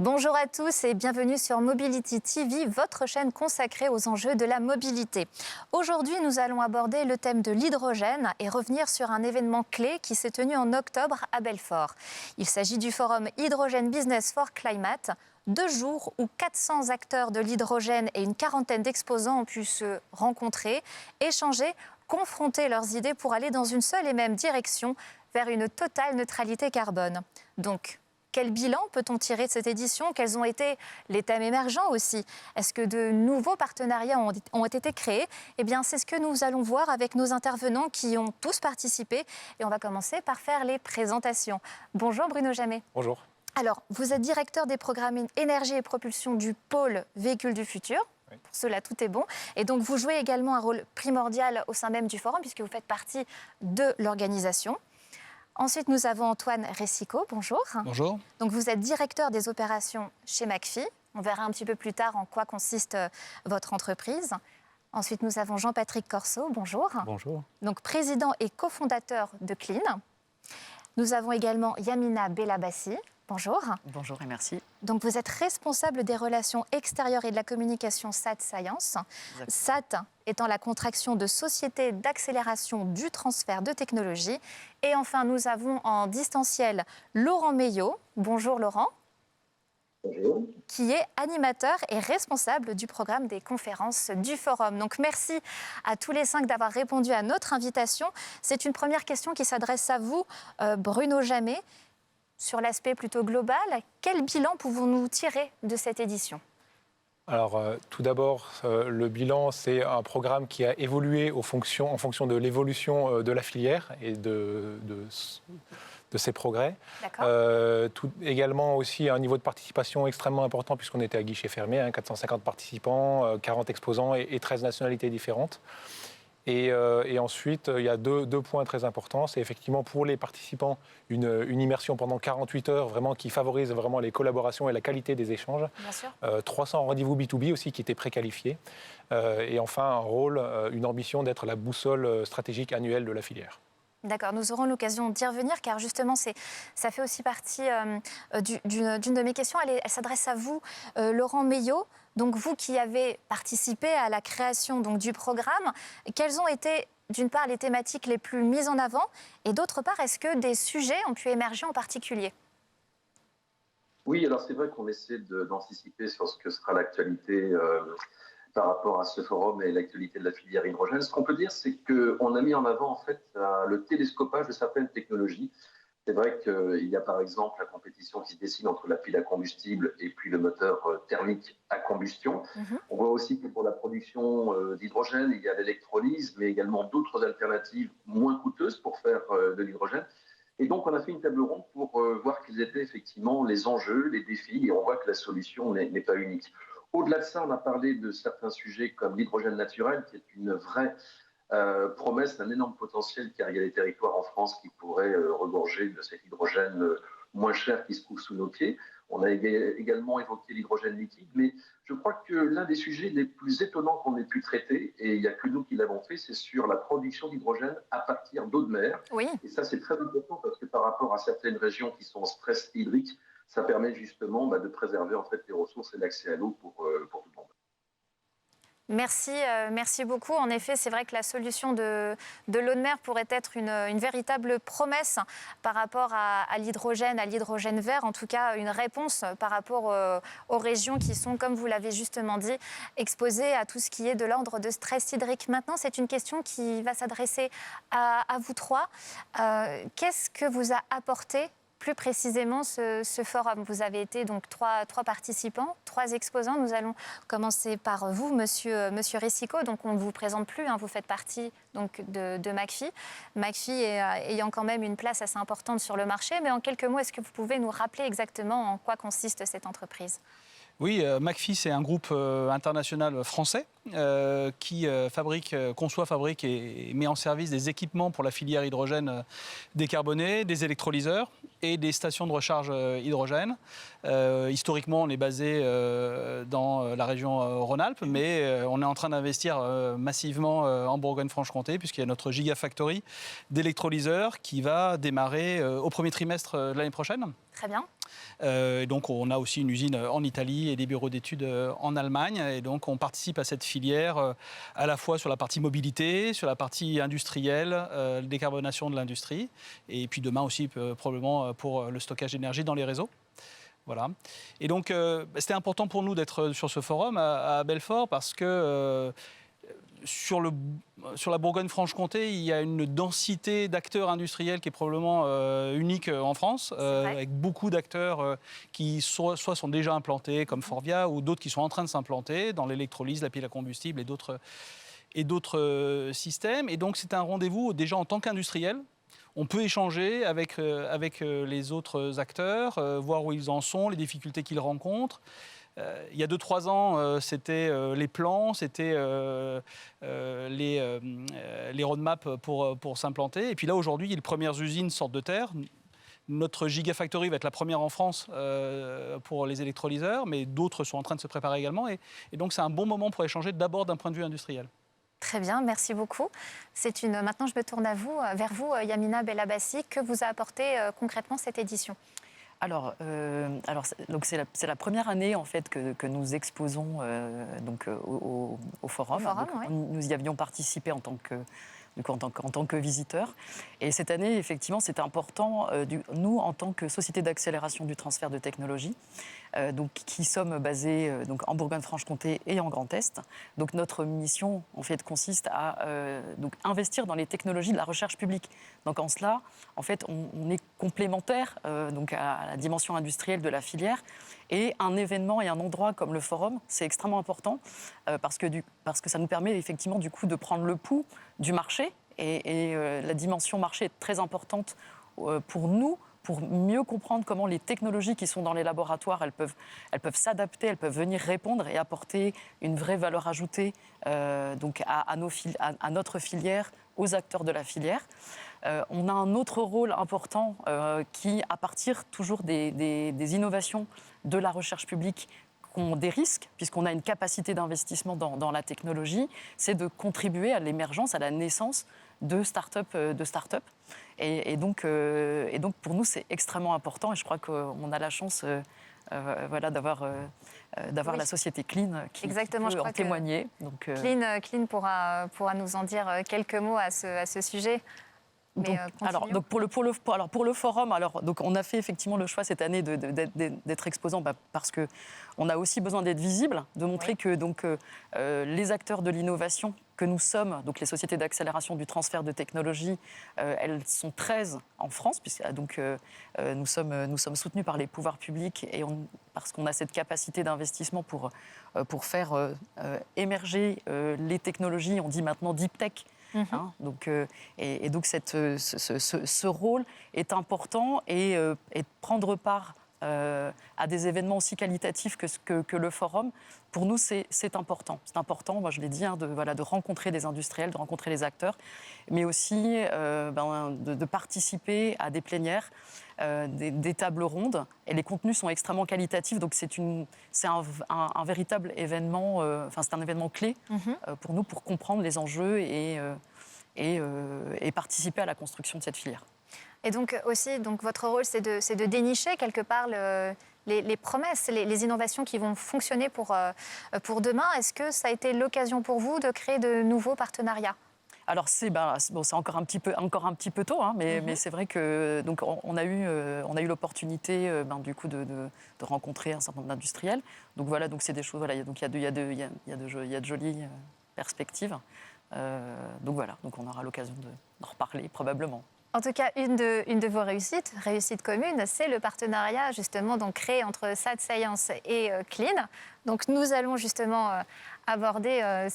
Bonjour à tous et bienvenue sur Mobility TV, votre chaîne consacrée aux enjeux de la mobilité. Aujourd'hui, nous allons aborder le thème de l'hydrogène et revenir sur un événement clé qui s'est tenu en octobre à Belfort. Il s'agit du forum Hydrogen Business for Climate, 2 jours où 400 acteurs de l'hydrogène et une quarantaine d'exposants ont pu se rencontrer, échanger, confronter leurs idées pour aller dans une seule et même direction vers une totale neutralité carbone. Donc, quel bilan peut-on tirer de cette édition? Quels ont été les thèmes émergents aussi? Est-ce que de nouveaux partenariats ont été créés? Eh bien, c'est ce que nous allons voir avec nos intervenants qui ont tous participé. Et on va commencer par faire les présentations. Bonjour Bruno Jamet. Bonjour. Alors, vous êtes directeur des programmes énergie et propulsion du pôle véhicules du futur. Oui. Pour cela, tout est bon. Et donc, vous jouez également un rôle primordial au sein même du forum puisque vous faites partie de l'organisation. Ensuite, nous avons Antoine Ressico. Bonjour. Bonjour. Donc, vous êtes directeur des opérations chez McPhy. On verra un petit peu plus tard en quoi consiste votre entreprise. Ensuite, nous avons Jean-Patrick Corso. Bonjour. Bonjour. Donc, président et cofondateur de Clean. Nous avons également Yamina Bellabassi. Bonjour. Bonjour et merci. Donc, vous êtes responsable des relations extérieures et de la communication SAT Science. SAT étant la contraction de Société d'accélération du transfert de technologie. Et enfin, nous avons en distanciel Laurent Meillot. Bonjour Laurent. Bonjour. Qui est animateur et responsable du programme des conférences du Forum. Donc merci à tous les 5 d'avoir répondu à notre invitation. C'est une première question qui s'adresse à vous, Bruno Jamet. Sur l'aspect plutôt global, quel bilan pouvons-nous tirer de cette édition ? Alors, tout d'abord, le bilan, c'est un programme qui a évolué en fonction de l'évolution de la filière et de ses progrès. Également aussi un niveau de participation extrêmement important puisqu'on était à guichet fermé, 450 participants, 40 exposants et 13 nationalités différentes. Et ensuite, il y a deux points très importants. C'est effectivement pour les participants une immersion pendant 48 heures vraiment qui favorise vraiment les collaborations et la qualité des échanges. Bien sûr. 300 rendez-vous B2B aussi qui étaient préqualifiés. Et enfin, un rôle, une ambition d'être la boussole stratégique annuelle de la filière. D'accord, nous aurons l'occasion d'y revenir car justement, ça fait aussi partie d'une de mes questions. Elle s'adresse à vous, Laurent Meillot. Donc vous qui avez participé à la création donc, du programme, quelles ont été d'une part les thématiques les plus mises en avant et d'autre part, est-ce que des sujets ont pu émerger en particulier ? Oui, alors c'est vrai qu'on essaie d'anticiper sur ce que sera l'actualité par rapport à ce forum et l'actualité de la filière hydrogène. Ce qu'on peut dire, c'est qu'on a mis en avant en fait le télescopage de certaines technologies. C'est vrai qu'il y a par exemple la compétition qui se dessine entre la pile à combustible et puis le moteur thermique à combustion. On voit aussi que pour la production d'hydrogène, il y a l'électrolyse, mais également d'autres alternatives moins coûteuses pour faire de l'hydrogène. Et donc, on a fait une table ronde pour voir quels étaient effectivement les enjeux, les défis, et on voit que la solution n'est pas unique. Au-delà de ça, on a parlé de certains sujets comme l'hydrogène naturel, qui est une vraie promesse d'un énorme potentiel, car il y a des territoires en France qui pourraient regorger de cet hydrogène moins cher qui se trouve sous nos pieds. On a également évoqué l'hydrogène liquide, mais je crois que l'un des sujets les plus étonnants qu'on ait pu traiter, et il n'y a que nous qui l'avons fait, c'est sur la production d'hydrogène à partir d'eau de mer. Oui. Et ça, c'est très important parce que par rapport à certaines régions qui sont en stress hydrique, ça permet justement de préserver en fait les ressources et l'accès à l'eau pour tout le monde. Merci beaucoup. En effet, c'est vrai que la solution de l'eau de mer pourrait être une véritable promesse par rapport à l'hydrogène vert, en tout cas une réponse par rapport aux régions qui sont, comme vous l'avez justement dit, exposées à tout ce qui est de l'ordre de stress hydrique. Maintenant, c'est une question qui va s'adresser à vous trois. Qu'est-ce que vous a apporté plus précisément ce forum? Vous avez été donc trois participants, 3 exposants. Nous allons commencer par vous, monsieur Ressico. Donc on ne vous présente plus, vous faites partie donc, de McPhy. McPhy ayant quand même une place assez importante sur le marché. Mais en quelques mots, est-ce que vous pouvez nous rappeler exactement en quoi consiste cette entreprise ? Oui, McPhy, c'est un groupe international français qui conçoit, fabrique et met en service des équipements pour la filière hydrogène décarbonée, des électrolyseurs et des stations de recharge hydrogène. Historiquement, on est basé dans la région Rhône-Alpes, mais on est en train d'investir massivement en Bourgogne-Franche-Comté, puisqu'il y a notre Gigafactory d'électrolyseurs qui va démarrer au premier trimestre de l'année prochaine. Très bien. Et donc, on a aussi une usine en Italie et des bureaux d'études en Allemagne. Et donc, on participe à cette filière à la fois sur la partie mobilité, sur la partie industrielle, décarbonation de l'industrie, et puis demain aussi probablement pour le stockage d'énergie dans les réseaux. Voilà. Et donc, c'était important pour nous d'être sur ce forum à Belfort parce que sur la Bourgogne-Franche-Comté, il y a une densité d'acteurs industriels qui est probablement unique en France, avec beaucoup d'acteurs qui soit sont déjà implantés, comme Forvia, ou d'autres qui sont en train de s'implanter dans l'électrolyse, la pile à combustible et d'autres systèmes. Et donc, c'est un rendez-vous déjà en tant qu'industriel. On peut échanger avec les autres acteurs, voir où ils en sont, les difficultés qu'ils rencontrent. Il y a 2-3 ans, c'était les plans, c'était les roadmaps pour s'implanter. Et puis là, aujourd'hui, les premières usines sortent de terre. Notre Gigafactory va être la première en France pour les électrolyseurs, mais d'autres sont en train de se préparer également. Et donc, c'est un bon moment pour échanger d'abord d'un point de vue industriel. Très bien, merci beaucoup. Maintenant, je me tourne vers vous, Yamina Bellabassi. Que vous a apporté concrètement cette édition ? Alors c'est la première année en fait que nous exposons au forum. Ouais. Nous y avions participé en tant que visiteurs. Et cette année, effectivement, c'est important, nous, en tant que société d'accélération du transfert de technologie, qui sommes basés en Bourgogne-Franche-Comté et en Grand Est. Donc, notre mission, en fait, consiste à investir dans les technologies de la recherche publique. Donc, en cela, en fait, on est complémentaire à la dimension industrielle de la filière. Et un événement et un endroit comme le forum, c'est extrêmement important parce que ça nous permet effectivement du coup de prendre le pouls du marché et la dimension marché est très importante pour nous, pour mieux comprendre comment les technologies qui sont dans les laboratoires, elles peuvent s'adapter, elles peuvent venir répondre et apporter une vraie valeur ajoutée à notre filière, aux acteurs de la filière. On a un autre rôle important qui, à partir toujours des innovations de la recherche publique, ont des risques, puisqu'on a une capacité d'investissement dans la technologie, c'est de contribuer à l'émergence, à la naissance de start-up. Et donc, pour nous, c'est extrêmement important. Et je crois qu'on a la chance d'avoir la société Clean qui peut en témoigner. Donc, Clean pourra nous en dire quelques mots à ce sujet. Pour le forum, on a fait effectivement le choix cette année d'être exposant parce qu'on a aussi besoin d'être visible, de montrer que les acteurs de l'innovation que nous sommes, donc les sociétés d'accélération du transfert de technologie, elles sont 13 en France, puisque nous sommes soutenus par les pouvoirs publics et parce qu'on a cette capacité d'investissement pour faire émerger les technologies, on dit maintenant deep tech. Donc ce rôle est important et prendre part à des événements aussi qualitatifs que le forum, pour nous, c'est important. C'est important, moi je l'ai dit, de rencontrer des industriels, de rencontrer les acteurs, mais aussi de participer à des plénières, des tables rondes. Et les contenus sont extrêmement qualitatifs, donc c'est un véritable événement, c'est un événement clé pour nous, pour comprendre les enjeux et participer à la construction de cette filière. Et donc aussi, votre rôle, c'est de dénicher quelque part les promesses, les innovations qui vont fonctionner pour demain. Est-ce que ça a été l'occasion pour vous de créer de nouveaux partenariats ? Alors c'est encore un petit peu tôt, mais c'est vrai que on a eu l'opportunité du coup de rencontrer un certain nombre d'industriels. Donc voilà, donc c'est des choses. Voilà, donc il y a de jolies perspectives. Donc voilà, donc on aura l'occasion d'en reparler probablement. En tout cas, une de vos réussites communes, c'est le partenariat justement créé entre Sad Science et Clean. Donc nous allons justement aborder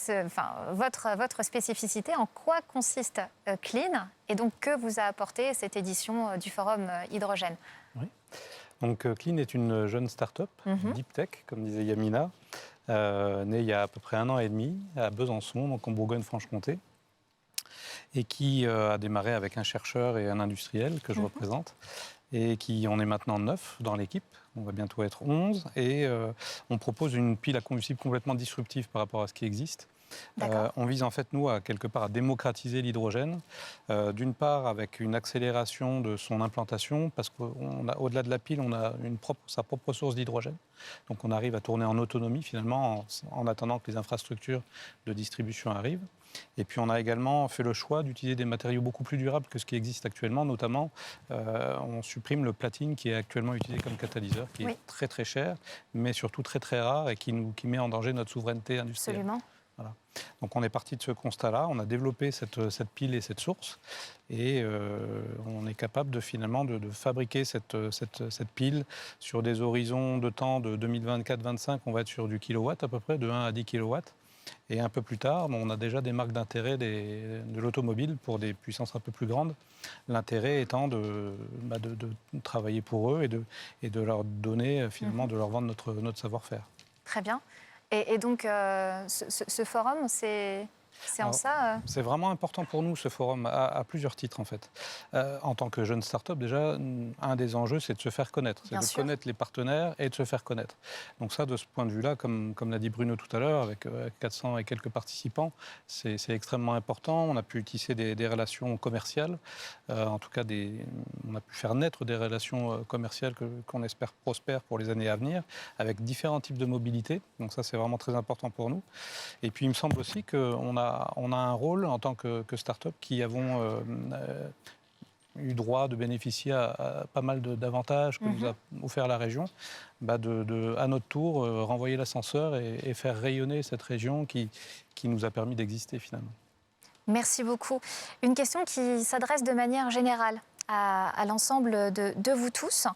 votre spécificité. En quoi consiste Clean et donc que vous a apporté cette édition du Forum Hydrogène ? Oui. Donc Clean est une jeune start-up, deep tech, comme disait Yamina, né il y a à peu près 1 an et demi à Besançon, donc en Bourgogne-Franche-Comté, et qui a démarré avec un chercheur et un industriel que je représente, et on est maintenant 9 dans l'équipe, on va bientôt être 11, et on propose une pile à combustible complètement disruptive par rapport à ce qui existe. On vise en fait, nous, à quelque part à démocratiser l'hydrogène, d'une part avec une accélération de son implantation, parce qu'au-delà de la pile, on a sa propre source d'hydrogène. Donc on arrive à tourner en autonomie finalement, en attendant que les infrastructures de distribution arrivent. Et puis on a également fait le choix d'utiliser des matériaux beaucoup plus durables que ce qui existe actuellement, notamment on supprime le platine qui est actuellement utilisé comme catalyseur, qui est très très cher, mais surtout très très rare et qui met en danger notre souveraineté industrielle. Absolument. Voilà. Donc on est parti de ce constat-là, on a développé cette pile et cette source, et on est capable de fabriquer cette pile sur des horizons de temps de 2024-25, on va être sur du kilowatt à peu près, de 1 à 10 kilowatts. Et un peu plus tard, on a déjà des marques d'intérêt de l'automobile pour des puissances un peu plus grandes. L'intérêt étant de travailler pour eux et de leur donner, finalement, de leur vendre notre savoir-faire. Très bien. Et donc, ce forum, c'est en ça C'est vraiment important pour nous, ce forum, à plusieurs titres, en fait. En tant que jeune start-up, déjà, un des enjeux, c'est de se faire connaître. C'est de connaître les partenaires et de se faire connaître. Donc ça, de ce point de vue-là, comme l'a dit Bruno tout à l'heure, avec 400 et quelques participants, c'est extrêmement important. On a pu tisser des relations commerciales. En tout cas, on a pu faire naître des relations commerciales qu'on espère prospères pour les années à venir, avec différents types de mobilité. Donc ça, c'est vraiment très important pour nous. Et puis, il me semble aussi qu'on a un rôle en tant que start-up qui avons eu droit de bénéficier à pas mal d'avantages que nous a offert la région, à notre tour renvoyer l'ascenseur et faire rayonner cette région qui nous a permis d'exister finalement. Merci beaucoup. Une question qui s'adresse de manière générale à l'ensemble de vous tous.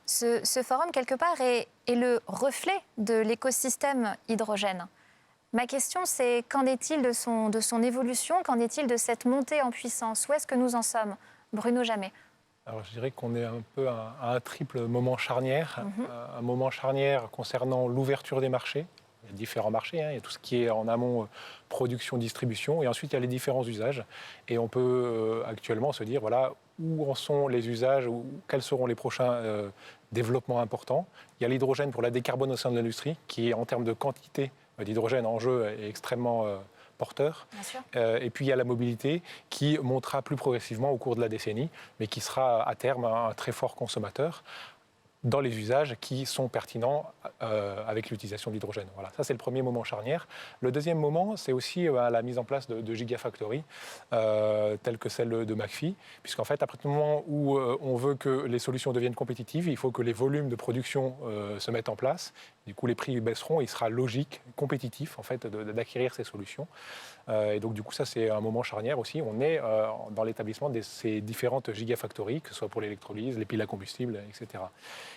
Ce forum, quelque part, est le reflet de l'écosystème hydrogène. Ma question, c'est qu'en est-il de son évolution? Qu'en est-il de cette montée en puissance? Où est-ce que nous en sommes? Bruno Jamet. Alors, je dirais qu'on est un peu à un triple moment charnière. Un moment charnière concernant l'ouverture des marchés. Il y a différents marchés, il y a tout ce qui est en amont production, distribution, et ensuite il y a les différents usages. Et on peut actuellement se dire, voilà, où en sont les usages, quels seront les prochains développements importants. Il y a l'hydrogène pour la décarbonation de l'industrie, qui en termes de quantité d'hydrogène en jeu est extrêmement porteur. Et puis il y a la mobilité qui montera plus progressivement au cours de la décennie, mais qui sera à terme un très fort consommateur dans les usages qui sont pertinents avec l'utilisation de l'hydrogène. Voilà, ça c'est le premier moment charnière. Le deuxième moment, c'est aussi la mise en place de gigafactories, telles que celle de McPhy, puisqu'en fait, à partir du moment où on veut que les solutions deviennent compétitives, il faut que les volumes de production se mettent en place. Du coup, les prix baisseront, il sera logique, compétitif, en fait, d'acquérir ces solutions. Et donc, du coup, ça, c'est un moment charnière aussi. On est dans l'établissement de ces différentes gigafactories, que ce soit pour l'électrolyse, les piles à combustible, etc.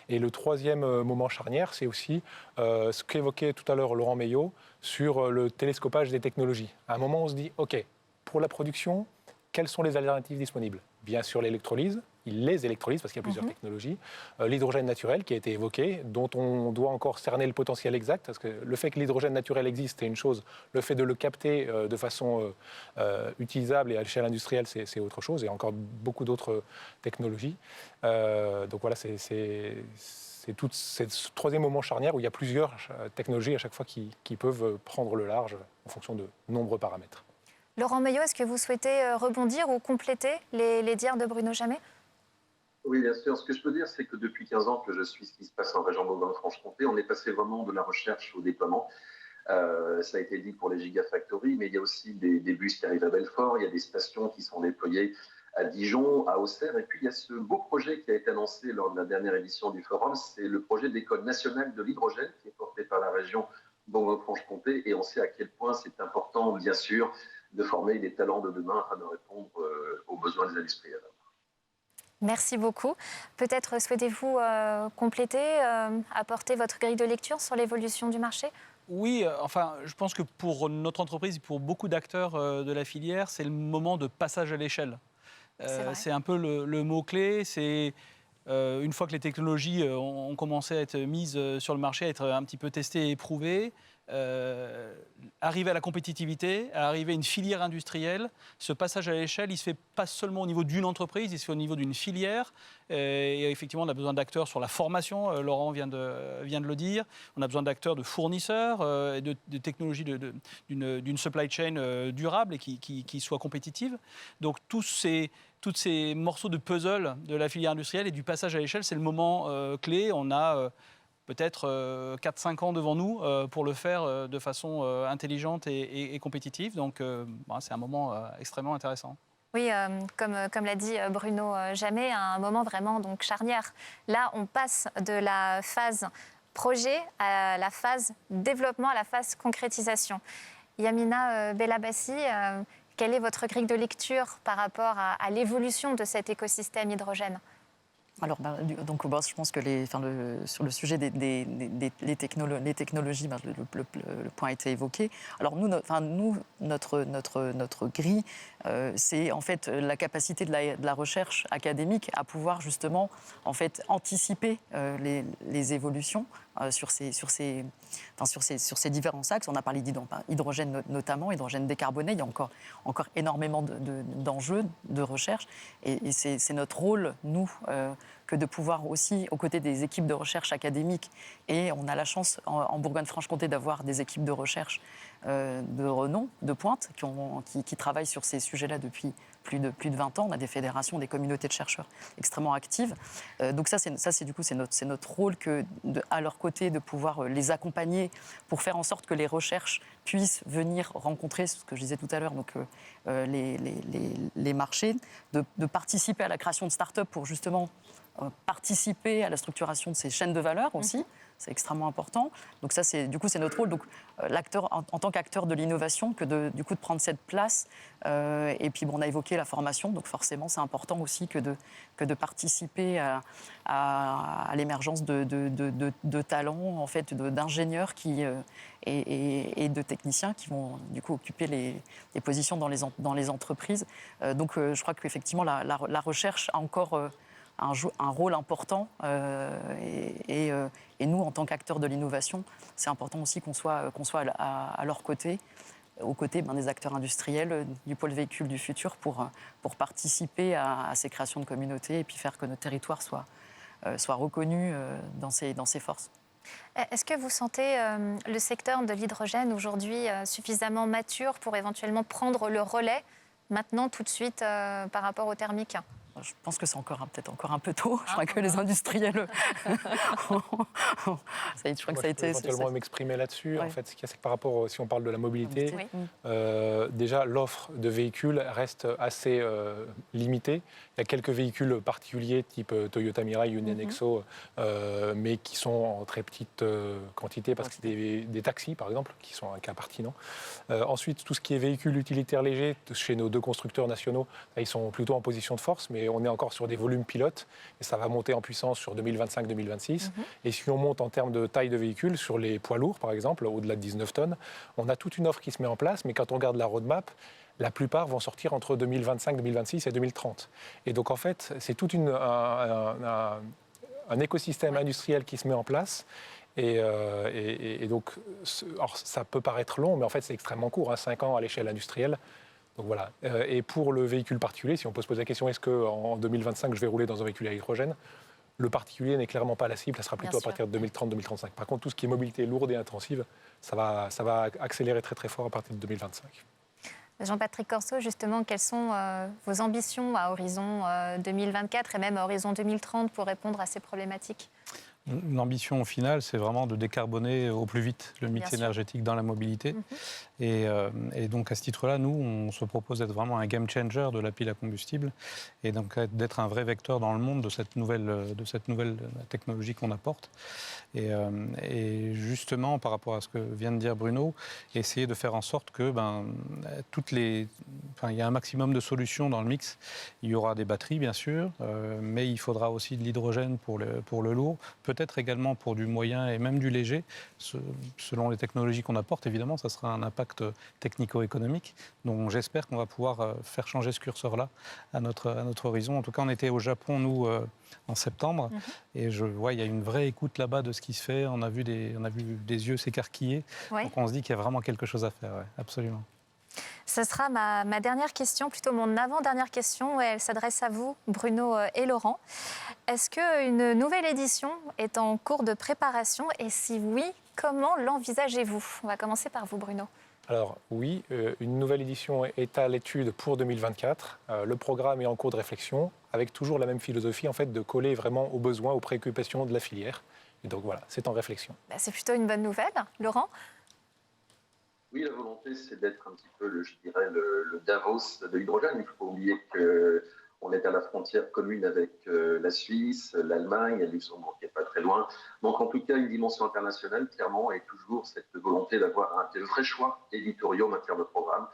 Et le troisième moment charnière, c'est aussi ce qu'évoquait tout à l'heure Laurent Meillot sur le télescopage des technologies. À un moment, on se dit, OK, pour la production, quelles sont les alternatives disponibles? Bien sûr, l'électrolyse, les électrolyses, parce qu'il y a plusieurs technologies, l'hydrogène naturel qui a été évoqué, dont on doit encore cerner le potentiel exact, parce que le fait que l'hydrogène naturel existe, c'est une chose, le fait de le capter de façon utilisable et à l'échelle industrielle, c'est autre chose, et encore beaucoup d'autres technologies. Donc voilà, c'est tout ce troisième moment charnière où il y a plusieurs technologies à chaque fois qui peuvent prendre le large en fonction de nombreux paramètres. Laurent Meillot, est-ce que vous souhaitez rebondir ou compléter les dires de Bruno Jamet? Oui, bien sûr. Ce que je peux dire, c'est que depuis 15 ans que je suis ce qui se passe en région Bourgogne-Franche-Comté, on est passé vraiment de la recherche au déploiement. Ça a été dit pour les gigafactories, mais il y a aussi des bus qui arrivent à Belfort, il y a des stations qui sont déployées à Dijon, à Auxerre, et puis il y a ce beau projet qui a été annoncé lors de la dernière édition du forum, c'est le projet d'école nationale de l'hydrogène qui est porté par la région Bourgogne-Franche-Comté, et on sait à quel point c'est important, bien sûr, de former les talents de demain afin de répondre aux besoins des industriels. Merci beaucoup. Peut-être souhaitez-vous compléter, apporter votre grille de lecture sur l'évolution du marché? Oui, enfin, je pense que pour notre entreprise, pour beaucoup d'acteurs de la filière, c'est le moment de passage à l'échelle. C'est un peu le mot-clé, c'est une fois que les technologies ont commencé à être mises sur le marché, à être un petit peu testées et éprouvées, arriver à la compétitivité, arriver à une filière industrielle, ce passage à l'échelle, il ne se fait pas seulement au niveau d'une entreprise, il se fait au niveau d'une filière. Et effectivement, on a besoin d'acteurs sur la formation, Laurent vient de le dire. On a besoin d'acteurs, de fournisseurs, et de technologies d'une supply chain durable et qui soit compétitive. Donc tous ces morceaux de puzzle de la filière industrielle et du passage à l'échelle, c'est le moment clé. On a peut-être 4-5 ans devant nous pour le faire de façon intelligente et compétitive. Donc c'est un moment extrêmement intéressant. Oui, comme l'a dit Bruno Jamet, un moment vraiment donc, charnière. Là, on passe de la phase projet à la phase développement, à la phase concrétisation. Yamina Bellabassi, quelle est votre grille de lecture par rapport à l'évolution de cet écosystème hydrogène ? Alors, je pense que sur le sujet des technologies, le point a été évoqué. Alors notre grille, c'est en fait la capacité de la recherche académique à pouvoir justement en fait anticiper les évolutions sur ces différents axes. On a parlé d'hydrogène notamment, hydrogène décarboné. Il y a encore énormément d'enjeux de recherche et c'est notre rôle, nous, que de pouvoir aussi, aux côtés des équipes de recherche académiques, et on a la chance en Bourgogne-Franche-Comté d'avoir des équipes de recherche de renom, de pointe, qui travaillent sur ces sujets-là depuis plus de 20 ans. On a des fédérations, des communautés de chercheurs extrêmement actives. Donc c'est notre rôle à leur côté de pouvoir les accompagner pour faire en sorte que les recherches puissent venir rencontrer, ce que je disais tout à l'heure, donc les marchés, de participer à la création de start-up pour justement participer à la structuration de ces chaînes de valeur aussi. C'est extrêmement important. Donc ça, c'est notre rôle. Donc l'acteur, en tant qu'acteur de l'innovation, que de prendre cette place. Et puis on a évoqué la formation. Donc forcément, c'est important aussi que de participer à l'émergence de talents, en fait, d'ingénieurs et de techniciens qui vont du coup occuper les positions dans les entreprises. Donc je crois qu'effectivement la recherche a encore un rôle important et nous, en tant qu'acteurs de l'innovation, c'est important aussi qu'on soit à leur côté, aux côtés des acteurs industriels du pôle véhicule du futur pour participer à ces créations de communautés et puis faire que notre territoire soit reconnu dans ses forces. Est-ce que vous sentez le secteur de l'hydrogène aujourd'hui suffisamment mature pour éventuellement prendre le relais maintenant, tout de suite, par rapport au thermique ? Je pense que c'est peut-être encore un peu tôt. Je crois que les industriels... je crois que ça a été... éventuellement m'exprimer là-dessus. Ouais. En fait, ce qu'il y a, c'est que par rapport, si on parle de la mobilité, déjà, l'offre de véhicules reste assez limitée. Il y a quelques véhicules particuliers, type Toyota Mirai, Union Nexo, mais qui sont en très petite quantité, parce que c'est des taxis, par exemple, qui sont un cas pertinent. Ensuite, tout ce qui est véhicules utilitaires légers, chez nos deux constructeurs nationaux, ils sont plutôt en position de force, mais on est encore sur des volumes pilotes et ça va monter en puissance sur 2025-2026. Et si on monte en termes de taille de véhicule, sur les poids lourds par exemple, au-delà de 19 tonnes, on a toute une offre qui se met en place, mais quand on regarde la roadmap, la plupart vont sortir entre 2025, 2026 et 2030. Et donc en fait, c'est tout un écosystème industriel qui se met en place. Et donc, alors, ça peut paraître long, mais en fait c'est extrêmement court, 5 ans à l'échelle industrielle. Donc voilà. Et pour le véhicule particulier, si on peut se poser la question, est-ce qu'en 2025, je vais rouler dans un véhicule à hydrogène ? Le particulier n'est clairement pas la cible, ça sera plutôt à partir de 2030-2035. Par contre, tout ce qui est mobilité lourde et intensive, ça va accélérer très très fort à partir de 2025. Jean-Patrick Corseau, justement, quelles sont vos ambitions à horizon 2024 et même à horizon 2030 pour répondre à ces problématiques ? L'ambition finale, c'est vraiment de décarboner au plus vite le mix énergétique dans la mobilité. Et donc, à ce titre-là, nous, on se propose d'être vraiment un game changer de la pile à combustible et donc d'être un vrai vecteur dans le monde de cette nouvelle technologie qu'on apporte. Et justement, par rapport à ce que vient de dire Bruno, essayer de faire en sorte que il y a un maximum de solutions dans le mix. Il y aura des batteries, bien sûr, mais il faudra aussi de l'hydrogène pour le lourd, peut-être également pour du moyen et même du léger, selon les technologies qu'on apporte, évidemment, ça sera un impact technico-économique. Donc j'espère qu'on va pouvoir faire changer ce curseur-là à notre horizon. En tout cas, on était au Japon, nous, en septembre, et je vois, il y a une vraie écoute là-bas de ce qui se fait. On a vu des yeux s'écarquiller. Oui. Donc on se dit qu'il y a vraiment quelque chose à faire, ouais, absolument. Ce sera ma dernière question, plutôt mon avant-dernière question. Elle s'adresse à vous, Bruno et Laurent. Est-ce qu'une nouvelle édition est en cours de préparation? Et si oui, comment l'envisagez-vous? On va commencer par vous, Bruno. Alors oui, une nouvelle édition est à l'étude pour 2024. Le programme est en cours de réflexion, avec toujours la même philosophie en fait, de coller vraiment aux besoins, aux préoccupations de la filière. Et donc voilà, c'est en réflexion. C'est plutôt une bonne nouvelle. Laurent? Oui, la volonté, c'est d'être un petit peu, le Davos de l'hydrogène. Il ne faut pas oublier qu'on est à la frontière commune avec la Suisse, l'Allemagne, et le Luxembourg qui n'est pas très loin. Donc, en tout cas, une dimension internationale, clairement, et toujours cette volonté d'avoir de vrais choix éditoriaux en matière de programme.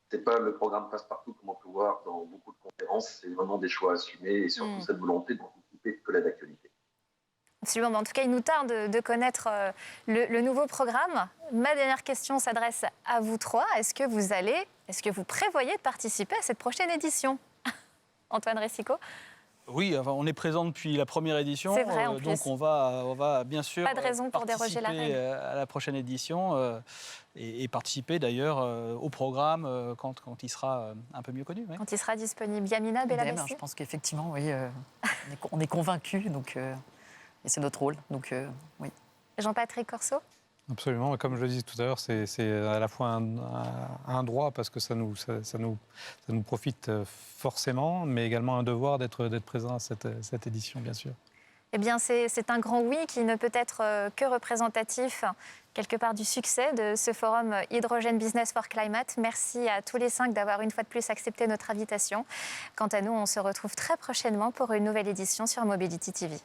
Ce n'est pas le programme passe-partout comme on peut voir dans beaucoup de conférences. C'est vraiment des choix assumés et surtout cette volonté d'anticiper que l'actualité. Absolument. En tout cas, il nous tarde de connaître le nouveau programme. Ma dernière question s'adresse à vous trois. Est-ce que vous prévoyez de participer à cette prochaine édition? Antoine Ressico? Oui, enfin, on est présent depuis la première édition. C'est vrai, en plus. Donc on va bien sûr Pas de raison pour déroger la règle. à la prochaine édition et participer d'ailleurs au programme quand il sera un peu mieux connu. Oui. Quand il sera disponible. Yamina Bellamessi? Je pense qu'effectivement, oui, on est convaincus. Et c'est notre rôle, donc oui. Jean-Patrick Corso? Absolument. Comme je le disais tout à l'heure, c'est à la fois un droit parce que ça nous profite forcément, mais également un devoir d'être présent à cette édition, bien sûr. Eh bien, c'est un grand oui qui ne peut être que représentatif quelque part du succès de ce forum Hydrogen Business for Climate. Merci à tous les 5 d'avoir une fois de plus accepté notre invitation. Quant à nous, on se retrouve très prochainement pour une nouvelle édition sur Mobility TV.